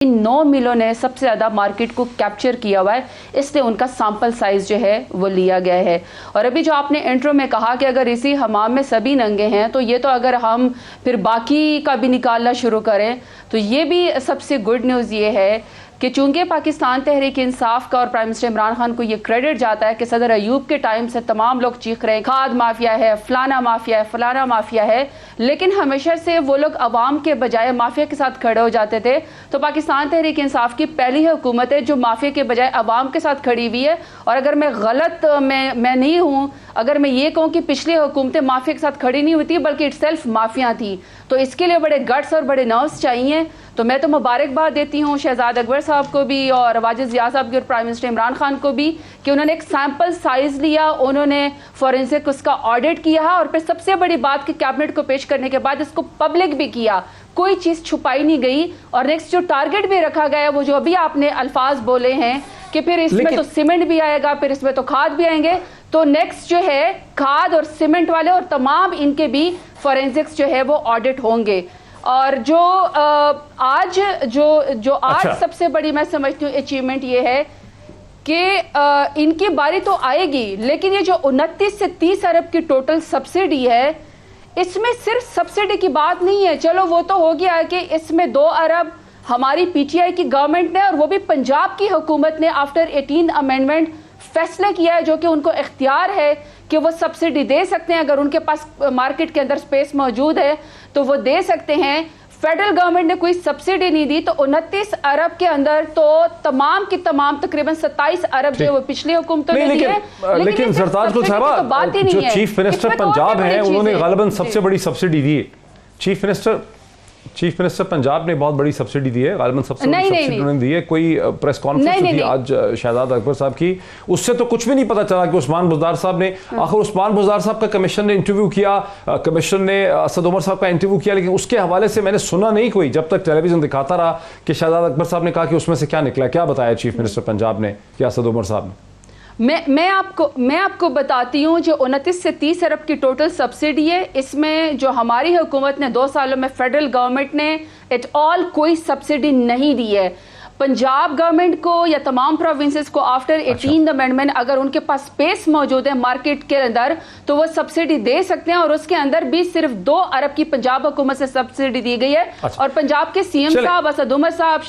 इन 9 मिलों ने सबसे ज़्यादा मार्केट को कैप्चर किया हुआ है, इसलिए उनका सैंपल साइज जो है वो लिया गया है। और अभी जो आपने इंट्रो में कहा कि अगर इसी हमाम में सभी नंगे हैं, तो ये तो अगर हम फिर बाकी का भी निकालना शुरू करें तो ये भी सबसे गुड न्यूज़ ये है कि चूंकि पाकिस्तान तहरीक इंसाफ का और प्राइम मिनिस्टर इमरान खान को ये क्रेडिट जाता है कि सदर अयूब के टाइम से तमाम लोग चीख रहे हैं खाद माफिया है, फलाना माफिया है, फलाना माफिया है, लेकिन हमेशा से वो लोग अवाम के बजाय माफिया के साथ खड़े हो जाते थे। तो पाकिस्तान तहरीक इंसाफ की पहली हुकूमत है जो माफिया के बजाय अवाम के साथ खड़ी हुई है। और अगर मैं गलत मैं नहीं हूँ अगर मैं ये कहूँ कि पिछली हुकूमतें माफिया के साथ खड़ी नहीं हुई थी बल्कि इटसेल्फ माफिया थी, तो इसके लिए बड़े गट्स और बड़े नर्व्स चाहिए। तो मैं तो मुबारकबाद देती हूँ शहजाद अकबर साहब को भी और वाजिद जिया साहब की और प्राइम मिनिस्टर इमरान खान को भी कि उन्होंने एक सैंपल साइज लिया, उन्होंने फॉरेंसिक उसका ऑडिट किया और फिर सबसे बड़ी बात कि कैबिनेट को पेश करने के बाद इसको पब्लिक भी किया, कोई चीज़ छुपाई नहीं गई। और नेक्स्ट जो टारगेट भी रखा गया वो जो अभी आपने अल्फाज बोले हैं कि फिर इसमें तो सीमेंट भी आएगा, फिर इसमें तो खाद भी आएंगे, तो नेक्स्ट जो है खाद और सीमेंट वाले और तमाम इनके भी फॉरेंसिक्स जो है वो ऑडिट होंगे। और जो आज अच्छा। सबसे बड़ी मैं समझती हूँ अचीवमेंट ये है कि इनकी बारी तो आएगी, लेकिन ये जो 29 से 30 अरब की टोटल सब्सिडी है, इसमें सिर्फ सब्सिडी की बात नहीं है। चलो वो तो हो गया है कि इसमें 2 अरब हमारी पीटीआई की गवर्नमेंट ने और वो भी पंजाब की हुकूमत ने आफ्टर 18 अमेंडमेंट फैसला किया है, जो कि उनको इख्तियार है कि वो सब्सिडी दे सकते हैं। अगर उनके पास मार्केट के अंदर स्पेस मौजूद है तो वो दे सकते हैं। फेडरल गवर्नमेंट ने कोई सब्सिडी नहीं दी, तो 29 अरब के अंदर तो तमाम की तमाम तकरीबन 27 अरब जो वो पिछली हुकूमतों ने दिए। लेकिन सरताज को साहबा जो चीफ मिनिस्टर पंजाब है उन्होंने गालिबन सबसे बड़ी सब्सिडी दी है। चीफ मिनिस्टर पंजाब ने बहुत बड़ी सब्सिडी दी है, गालिबन सबसे बड़ी सब्सिडी उन्होंने दी है। कोई प्रेस कॉन्फ्रेंस हुई आज शहजाद अकबर साहब की, उससे तो कुछ भी नहीं पता चला कि उस्मान बुज़दार साहब ने आखिर उस्मान बुज़दार साहब का कमीशन ने इंटरव्यू किया, कमीशन ने असद उमर साहब का इंटरव्यू किया, लेकिन उसके हवाले से मैंने सुना नहीं कोई, जब तक टेलीविजन दिखाता रहा कि शहजाद अकबर साहब ने कहा कि उसमें से क्या निकला, क्या बताया चीफ मिनिस्टर पंजाब ने कि असद उमर साहब ने। मैं आपको बताती हूँ जो 29 से 30 अरब की टोटल सब्सिडी है, इसमें जो हमारी हुकूमत ने 2 सालों में फेडरल गवर्नमेंट ने एट ऑल कोई सब्सिडी नहीं दी है। पंजाब गवर्नमेंट को या तमाम प्रोविंसेस को आफ्टर 18 अमेंडमेंट अगर उनके पास स्पेस मौजूद है मार्केट के अंदर तो वो सब्सिडी दे सकते हैं, और उसके अंदर भी सिर्फ 2 अरब की पंजाब हुकूमत से सब्सिडी दी गई है। और पंजाब के सीएम साहब असद उमर साहब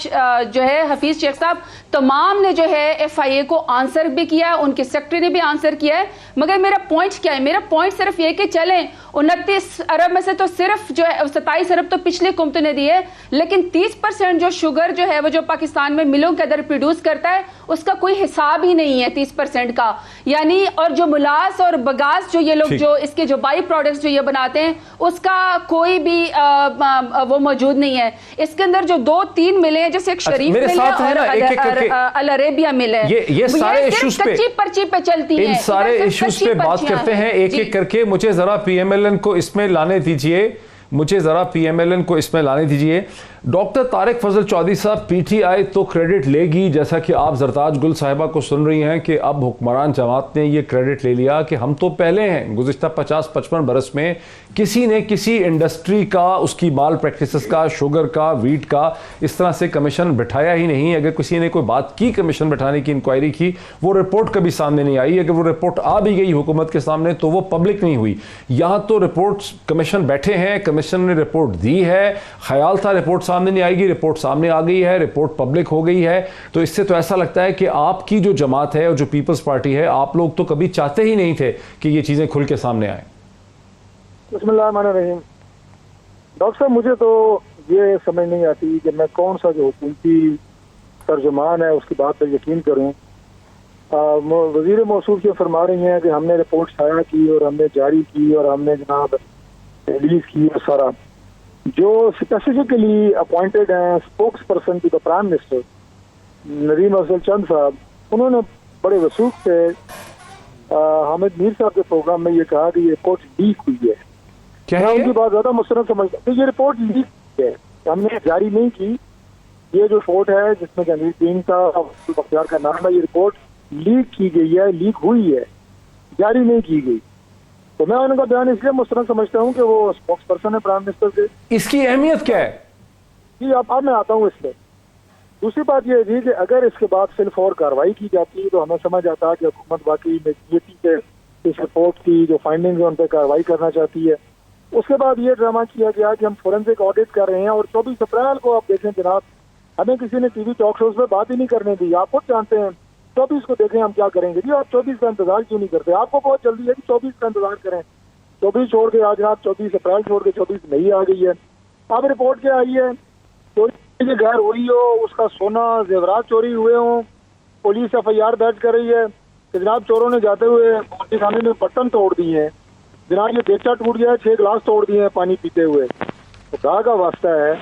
जो है हफीज शेख साहब तमाम ने जो है FIA को आंसर भी किया है, उनके सेक्रेटरी ने भी आंसर किया है। मगर मेरा पॉइंट क्या है, मेरा पॉइंट सिर्फ ये कि चलें 29 अरब में से तो सिर्फ जो है 27 अरब तो पिछले हुकूमतों ने दिए, लेकिन 30% जो शुगर जो है वो जो पाकिस्तान में मिलों के अंदर प्रोड्यूस करता है उसका कोई हिसाब ही नहीं है 30% का, यानी और जो मुलास और बगास जो ये लोग जो इसके जो बाई प्रोडक्ट्स जो ये बनाते हैं उसका कोई भी वो मौजूद नहीं है। इसके अंदर जो 2-3 मिले हैं, जैसे एक शरीफ मिल है और अल अरेबिया मिल है, ये सारे इश्यूज पे कच्ची पर्ची पे चलती है। इन सारे इश्यूज पे बात करते हैं एक एक करके। मुझे जरा PMLN को इसमें लाने दीजिए। डॉक्टर तारिक फजल चौधरी साहब, PTI तो क्रेडिट लेगी, जैसा कि आप जरताज गुल साहिबा को सुन रही हैं कि अब हुक्मरान जमात ने ये क्रेडिट ले लिया कि हम तो पहले हैं, गुज़िश्ता 50-55 बरस में किसी ने किसी इंडस्ट्री का, उसकी माल प्रैक्टिसेस का, शुगर का, वीट का इस तरह से कमीशन बिठाया ही नहीं। अगर किसी ने कोई बात की कमीशन बिठाने की, इंक्वायरी की, वो रिपोर्ट कभी सामने नहीं आई। अगर वो रिपोर्ट आ भी गई हुकूमत के सामने तो वो पब्लिक नहीं हुई। यहाँ तो रिपोर्ट कमीशन बैठे हैं, कमीशन ने रिपोर्ट दी है, ख्याल था रिपोर्ट सामने नहीं आएगी, रिपोर्ट सामने आ गई है, रिपोर्ट पब्लिक हो गई है। तो इससे तो ऐसा लगता है कि आपकी जो जमात है और जो पीपल्स पार्टी है, आप लोग तो कभी चाहते ही नहीं थे कि ये चीजें खुल के सामने आए। बिस्मिल्लाहिर्रहमानिर्रहीम। डॉक्टर साहब, मुझे तो ये समझ नहीं आती कि मैं कौन सा जो हुकूमती तर्जुमान है उसकी बात पर यकीन करूं। वजीर मौसूल ये फरमा रही हैं कि हमने रिपोर्ट शाया की और हमने जारी की और हमने जनाब रिलीज की, और सारा जो स्पेसिफिकली अपॉइंटेड हैं spokesperson to the prime minister Nadeem Afzal Chand sahab, उन्होंने बड़े वसूख से हामिद मीर साहब के प्रोग्राम में ये कहा कि ये रिपोर्ट लीक हुई है। क्या मैं उनकी बात ज्यादा मुस्तरद समझता हूँ। ये रिपोर्ट लीक है, हमने जारी नहीं की। ये जो रिपोर्ट है जिसमें जमीर दीन का बख्तियार का नाम है, ये रिपोर्ट लीक की गई है, लीक हुई है, जारी नहीं की गई। तो मैं उनका बयान इसलिए मुस्तरद समझता हूँ कि वो स्पोक्स पर्सन है प्राइम मिनिस्टर के। इसकी अहमियत क्या है? जी अब मैं आता हूँ इसमें। दूसरी बात यह थी कि अगर इसके बाद सिर्फ और कार्रवाई की जाती तो हमें समझ आता कि हुकूमत वाकई मेजनीति के इस रिपोर्ट की जो फाइंडिंग्स है उन पर कार्रवाई करना चाहती है। उसके बाद ये ड्रामा किया गया कि हम फोरेंसिक ऑडिट कर रहे हैं और 24 अप्रैल को आप देखें जनाब, हमें किसी ने टीवी टॉक शोज में बात ही नहीं करने दी। आप खुद जानते हैं 24 को देखें हम क्या करेंगे जी, आप 24 का इंतजार क्यों नहीं करते? आपको बहुत जल्दी है कि 24 का इंतजार करें। 24 छोड़ के आज रात 24 अप्रैल छोड़ के 24 मई आ गई है। अब रिपोर्ट क्या आई है? चोरी की घर हुई हो, उसका सोना जेवरात चोरी हुए हो, पुलिस FIR दर्ज कर रही है कि जनाब चोरों ने जाते हुए मोदी खाने में बटन तोड़ दिए हैं, जनाब ये बेचा टूट गया है, 6 गिलास तोड़ दिए हैं पानी पीते हुए। तो खुदा का वास्ता है,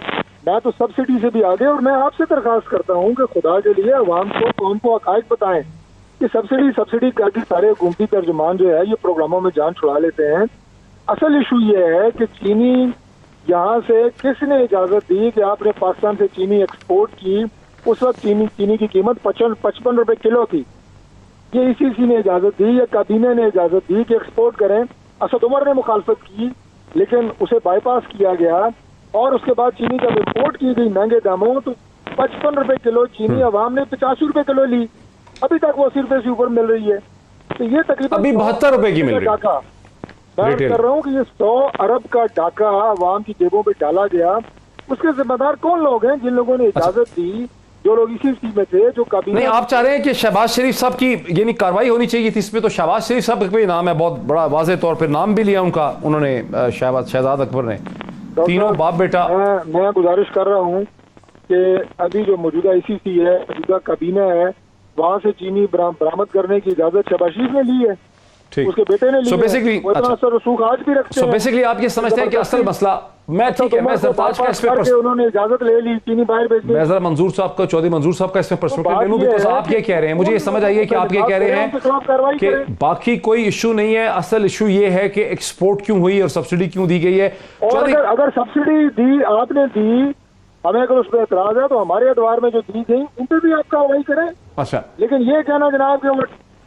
मैं तो सब्सिडी से भी आगे, और मैं आपसे दरखास्त करता हूँ कि खुदा के लिए अवाम को कौम को हकायक बताएं कि सब्सिडी करके सारे हुकूमती तर्जुमान जो है ये प्रोग्रामों में जान छुड़ा लेते हैं। असल इशू ये है कि चीनी यहाँ से किसने इजाजत दी कि आपने पाकिस्तान से चीनी एक्सपोर्ट की? उस वक्त चीनी की कीमत 55 रुपए किलो थी। ये ICC ने इजाजत दी या काबीना ने इजाजत दी कि एक्सपोर्ट करें? असद उमर ने मुखालफत की लेकिन उसे बाईपास किया गया और उसके बाद चीनी जब इम्पोर्ट की गई महंगे दामों तो 55 रुपए किलो चीनी अवाम ने 85 रुपए किलो ली। अभी तक वो 80 रुपए से ऊपर मिल रही है। तो ये तकरीबन अभी 72 रुपए की मिल रही है। मैं कर रहा हूँ कि ये 100 अरब का डाका अवाम की जेबों पे डाला गया। उसके जिम्मेदार कौन लोग हैं? जिन लोगों ने इजाजत दी, जो लोग इसी चीज में थे, जो कभी नहीं। आप चाह रहे हैं कि शहबाज शरीफ साहब की यानी कार्रवाई होनी चाहिए थी इसमें? तो शहबाज शरीफ साहब का भी नाम है, बहुत बड़ा वाज़े तौर पर नाम भी लिया उनका, उन्होंने शहजाद अकबर ने, तीनों बाप बेटा। मैं गुजारिश कर रहा हूँ कि अभी जो मौजूदा ICC है, मौजूदा काबीना है, वहाँ से चीनी बरामद करने की इजाजत शहबाज शरीफ ने ली है, उसके बेटे ने ली है। रसूख आज भी रखते हैं। बेसिकली आप ये समझते हैं कि असल मसला, मैं ठीक है, मैं सरताज का इस पे उन्होंने इजाजत ले ली चीनी बाहर भेजने। मैं जरा मंजूर साहब का, चौधरी मंजूर साहब का इसमें पर्सपेक्टिव ले लूं, बिकॉज़ आप ये कह रहे हैं, मुझे ये समझ आइए कि आप ये कह रहे हैं कि बाकी कोई इशू नहीं है, असल इशू ये है कि एक्सपोर्ट क्यों हुई और सब्सिडी क्यों दी गई है। और अगर सब्सिडी दी आपने दी, हमें अगर उस पर एतराज है तो हमारे अदवार में जो दी गई उन पर भी आप कार्रवाई करें। अच्छा, लेकिन ये कहना जनाब कि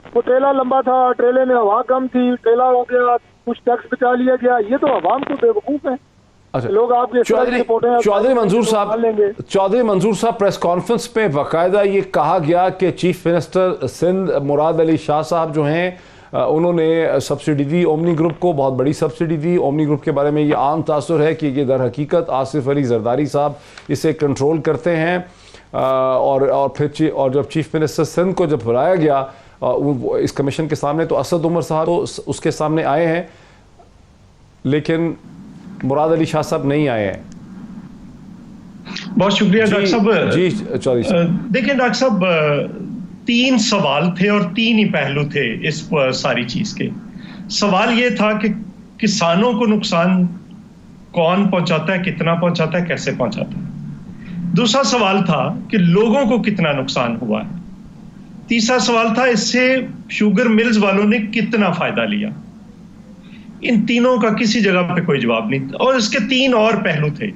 वो ट्रेला लंबा था, ट्रेले में हवा कम थी, ट्रेला हो गया, कुछ टैक्स बचा लिया गया, ये तो अवाम को बेवकूफ है। अच्छा, लोग आपके चौधरी मंजूर साहब प्रेस कॉन्फ्रेंस पे बाकायदा ये कहा गया कि चीफ मिनिस्टर सिंध मुराद अली शाह साहब जो हैं उन्होंने सब्सिडी दी ओमनी ग्रुप को, बहुत बड़ी सब्सिडी दी। ओमनी ग्रुप के बारे में ये आम तासुर है कि ये दर हकीकत आसिफ अली जरदारी साहब इसे कंट्रोल करते हैं। और फिर जब चीफ मिनिस्टर सिंध को जब बुलाया गया इस कमीशन के सामने तो असद उमर साहब तो उसके सामने आए हैं, लेकिन मुराद अली शाह साहब नहीं आए हैं। बहुत शुक्रिया डॉक्टर साहब। जी चौधरी साहब, देखिए डॉक्टर साहब, 3 सवाल थे और 3 ही पहलू थे इस सारी चीज के। सवाल ये था कि किसानों को नुकसान कौन पहुंचाता है, कितना पहुंचाता है, कैसे पहुंचाता है। दूसरा सवाल था कि लोगों को कितना नुकसान हुआ है। तीसरा सवाल था इससे शुगर मिल्स वालों ने कितना फायदा लिया। इन तीनों का किसी जगह पे कोई जवाब नहीं था। और इसके 3 और पहलू थे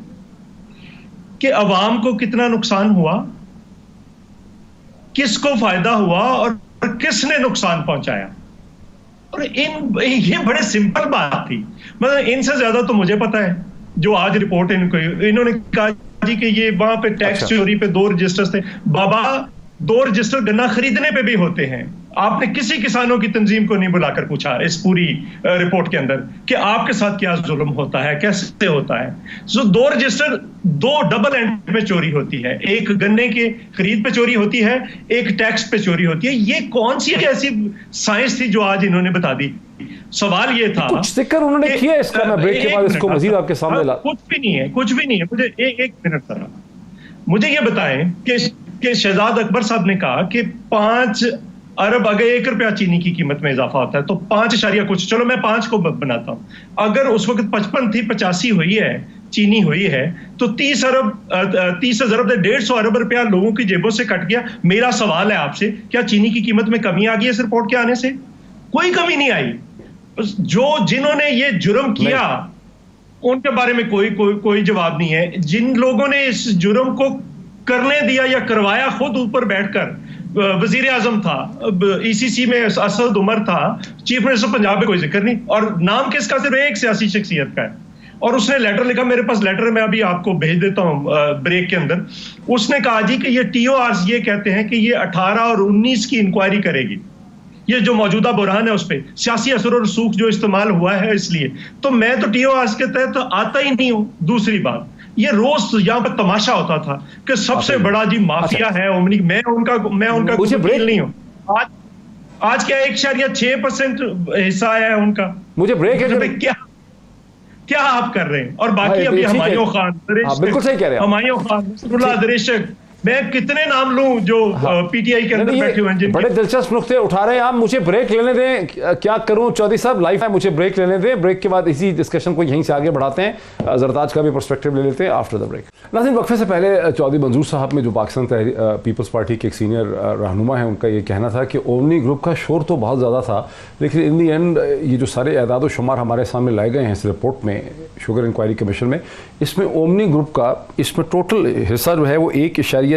कि अवाम को कितना नुकसान हुआ, किसको फायदा हुआ और किसने नुकसान पहुंचाया। और ये बड़े सिंपल बात थी, मतलब इनसे ज्यादा तो मुझे पता है। जो आज रिपोर्ट इन्होंने कहा जी कि ये वहां पे टैक्स चोरी पे 2 रजिस्टर्स थे। बाबा 2 रजिस्टर गन्ना खरीदने पे भी होते हैं। आपने किसी किसानों की तंजीम को नहीं बुलाकर पूछा इस पूरी रिपोर्ट के अंदर कि आपके साथ क्या जुल्म होता है, कैसे होता है। सो 2 रजिस्टर 2 डबल एंड में चोरी होती है, एक गन्ने के खरीद पे चोरी होती है, एक टैक्स पे चोरी होती है। ये कौन सी ऐसी साइंस थी जो आज इन्होंने बता दी। सवाल ये था, कुछ जिक्र उन्होंने किया इसका, मैं ब्रेक के बाद इसको मजीद आपके सामने ला। कुछ भी नहीं है। मुझे एक मिनट जरा मुझे ये बताएं कि शहजाद अकबर साहब ने कहा कि 5 अरब अगर 1 रुपया चीनी की कीमत में इजाफा होता है तो 5 कुछ, चलो मैं 5 को बनाता हूं। अगर उस वक्त 55 थी, 85 हुई है, चीनी हुई है, तो 30 अरब 150 अरब रुपया लोगों की जेबों से कट गया। मेरा सवाल है आपसे, क्या चीनी की कीमत में कमी आ गई इस रिपोर्ट के आने से? कोई कमी नहीं आई। जिन्होंने ये जुर्म किया उनके बारे में कोई जवाब नहीं है। जिन लोगों ने इस जुर्म को करने दिया या करवाया, खुद ऊपर बैठकर वजीर आजम था, ECC में असद उमर था, चीफ मिनिस्टर पंजाब में कोई जिक्र नहीं। और नाम किसका? सिर्फ एक सियासी शख्सियत का है। और उसने लेटर लिखा, मेरे पास लेटर मैं अभी आपको भेज देता हूं ब्रेक के अंदर। उसने कहा जी कि ये TORs ये कहते हैं कि ये 18 और 19 की इंक्वायरी करेगी, ये जो मौजूदा बुरहान है उस पर सियासी असर और रसूख जो इस्तेमाल हुआ है, इसलिए तो मैं तो TORs के तहत तो आता ही नहीं हूं। दूसरी बात, ये रोज यहाँ पर तमाशा होता था कि सबसे बड़ा जी माफिया है ओमनी, मैं उनका वकील नहीं हूं। आज क्या 1.6% हिस्सा है उनका। मुझे ब्रेक है, क्या आप कर रहे हैं? और बाकी अभी हुमायूं खान, बिल्कुल सही कह रहे हैं, हुमायूं खान, नसरुल्लाह दरेशक, मैं कितने नाम लूं जो PTI के अंदर बैठे हुए हैं, बड़े दिलचस्प नुक्ते उठा रहे हैं आप। मुझे ब्रेक लेने दें, क्या करूं चौधरी साहब, लाइफ है, मुझे ब्रेक लेने दें। ब्रेक के बाद इसी डिस्कशन को यहीं से आगे बढ़ाते हैं, जरताज का भी पर्सपेक्टिव ले लेते हैं आफ्टर द ब्रेक। नाज़रीन, वक्फे से पहले चौधरी मंजूर साहब में जो पाकिस्तान पीपल्स पार्टी के एक सीनियर रहनुमा है, उनका ये कहना था कि ओमनी ग्रुप का शोर तो बहुत ज़्यादा था, लेकिन इन दी एंड ये जो सारे एदाद व शुमार हमारे सामने लाए गए हैं इस रिपोर्ट में, शुगर इंक्वायरी कमीशन में, इसमें ओमनी ग्रुप का इसमें टोटल हिस्सा जो है वो 1.6%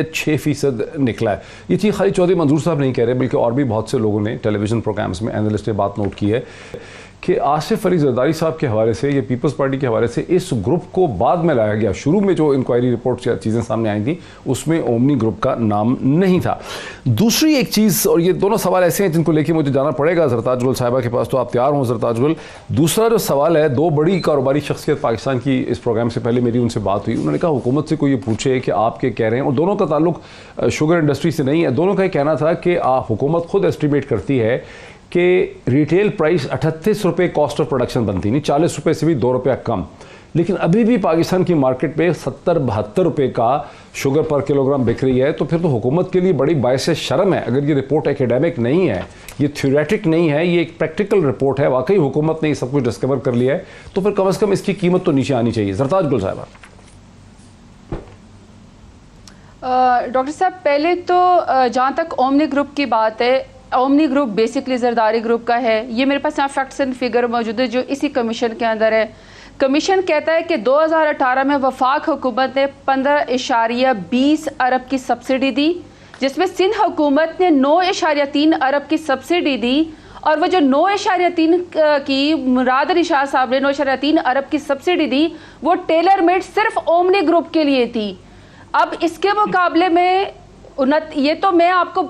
निकला है। ये चीज़ खाली चौधरी मंजूर साहब नहीं कह रहे, बल्कि और भी बहुत से लोगों ने टेलीविजन प्रोग्राम्स में एनालिस्ट ने बात नोट की है कि आसिफ अली जरदारी साहब के हवाले से, ये पीपल्स पार्टी के हवाले से इस ग्रुप को बाद में लाया गया। शुरू में जो इंक्वायरी रिपोर्ट से चीज़ें सामने आई थी उसमें ओमनी ग्रुप का नाम नहीं था। दूसरी एक चीज़, और ये दोनों सवाल ऐसे हैं जिनको लेके मुझे जाना पड़ेगा जरताज गुल साहिबा के पास, तो आप तैयार हों जरताज गुल। दूसरा जो सवाल है, दो बड़ी कारोबारी शख्सियत पाकिस्तान की, इस प्रोग्राम से पहले मेरी उनसे बात हुई, उन्होंने कहा हुकूमत से कोई ये पूछे कि आप क्या कह रहे हैं, और दोनों का ताल्लुक शुगर इंडस्ट्री से नहीं है, दोनों का ये कहना था कि हुकूमत खुद एस्टिमेट करती है कि रिटेल प्राइस 38 रुपये कॉस्ट ऑफ प्रोडक्शन बनती, नहीं 40 रुपये से भी 2 रुपया कम, लेकिन अभी भी पाकिस्तान की मार्केट पे 70-72 रुपये का शुगर पर किलोग्राम बिक रही है। तो फिर तो हुकूमत के लिए बड़ी बायस शर्म है अगर ये रिपोर्ट एकेडमिक नहीं है, ये थ्योरेटिक नहीं है, ये एक प्रैक्टिकल रिपोर्ट है, वाकई हुकूमत ने ये सब कुछ डिस्कवर कर लिया है, तो फिर कम से कम इसकी कीमत तो नीचे आनी चाहिए। जरताज गुल साहिबा। डॉक्टर साहब, पहले तो जहाँ तक ओमनी ग्रुप की बात है, omni group basically Zardari group का है। ये मेरे पास यहाँ फैक्ट्स एंड फिगर मौजूद है जो इसी कमीशन के अंदर है। कमीशन कहता है कि 2018 में वफाक हुकूमत ने 15.20 अरब की सब्सिडी दी, जिसमें सिंध हुकूमत ने 9.3 अरब की सब्सिडी दी, और वो जो 9.3 की मुराद अली शाह साहब ने 9.3 अरब की सब्सिडी दी, वो टेलर मेड सिर्फ ओमनी ग्रुप के लिए थी। अब इसके मुकाबले में ये तो मैं आपको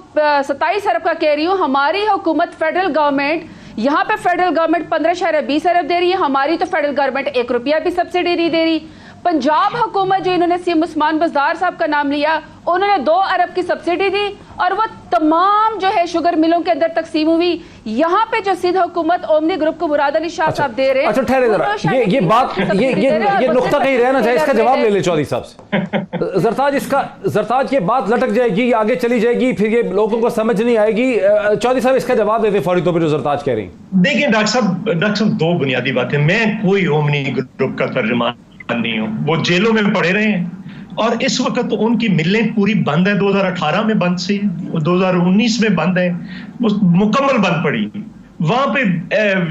27 अरब का कह रही हूँ, हमारी हुकूमत फेडरल गवर्नमेंट, यहाँ पे फेडरल गवर्नमेंट 15.20 अरब दे रही है, हमारी तो फेडरल गवर्नमेंट 1 रुपया भी सब्सिडी नहीं दे रही। पंजाब हुकूमत जो इन्होंने सीएम उस्मान बज़दार साहब का नाम लिया, उन्होंने 2 अरब की सब्सिडी दी, और वो तमाम जो है शुगर मिलों के अंदर तकसीम हुई। यहाँ पे जो सिंध हुकूमत ओमनी ग्रुप को मुराद अली शाह साहब दे रहे हैं। अच्छा ठहरे जरा, ये बात ये नुक्ता कहीं रहना चाहिए, इसका जवाब ले ले चौधरी साहब से। जरताज ये बात लटक जाएगी, आगे चली जाएगी, फिर ये लोगों को समझ नहीं आएगी। चौधरी साहब इसका जवाब देते फौरी तौर पर जो जरताज कह रही। देखिए डॉक्टर साहब, दो बुनियादी बातें, मैं कोई ओमनी ग्रुप का तर्जुमान नहीं हूं, वो जेलों में पड़े रहे हैं, और इस वक्त तो उनकी मिलें पूरी बंद है, 2018 में बंद सी, 2019 में बंद है, वो मुकम्मल बंद पड़ी। वहां पे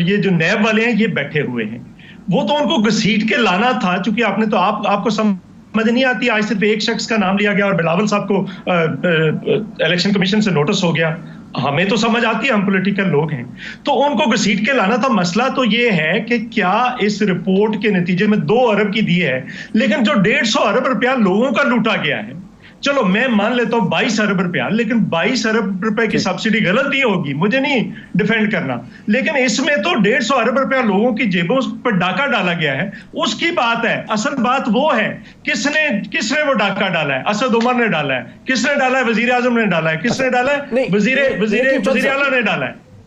ये जो नैब वाले हैं ये बैठे हुए हैं, वो तो उनको घसीट के लाना था, चूंकि आपने तो आपको समझ नहीं आती, आज सिर्फ एक शख्स का नाम लिया गया और बिलावल साहब को इलेक्शन कमीशन से नोटिस हो गया। हमें तो समझ आती है, हम पॉलिटिकल लोग हैं, तो उनको घसीट के लाना था। मसला तो ये है कि क्या इस रिपोर्ट के नतीजे में 2 अरब की दी है, लेकिन जो 150 अरब रुपया लोगों का लूटा गया है, चलो मैं मान लेता हूं 22 अरब रुपया, लेकिन 22 अरब रुपए की सब्सिडी गलत ही होगी, मुझे नहीं डिफेंड करना, लेकिन इसमें तो 150 अरब रुपया लोगों की जेबों पर डाका डाला गया है, उसकी बात है। असल बात वो है किसने वो डाका डाला है? असद उमर ने डाला है। किसने डाला है? वजीर आजम ने डाला है। किसने डाला है? वजीर आला ने डाला है।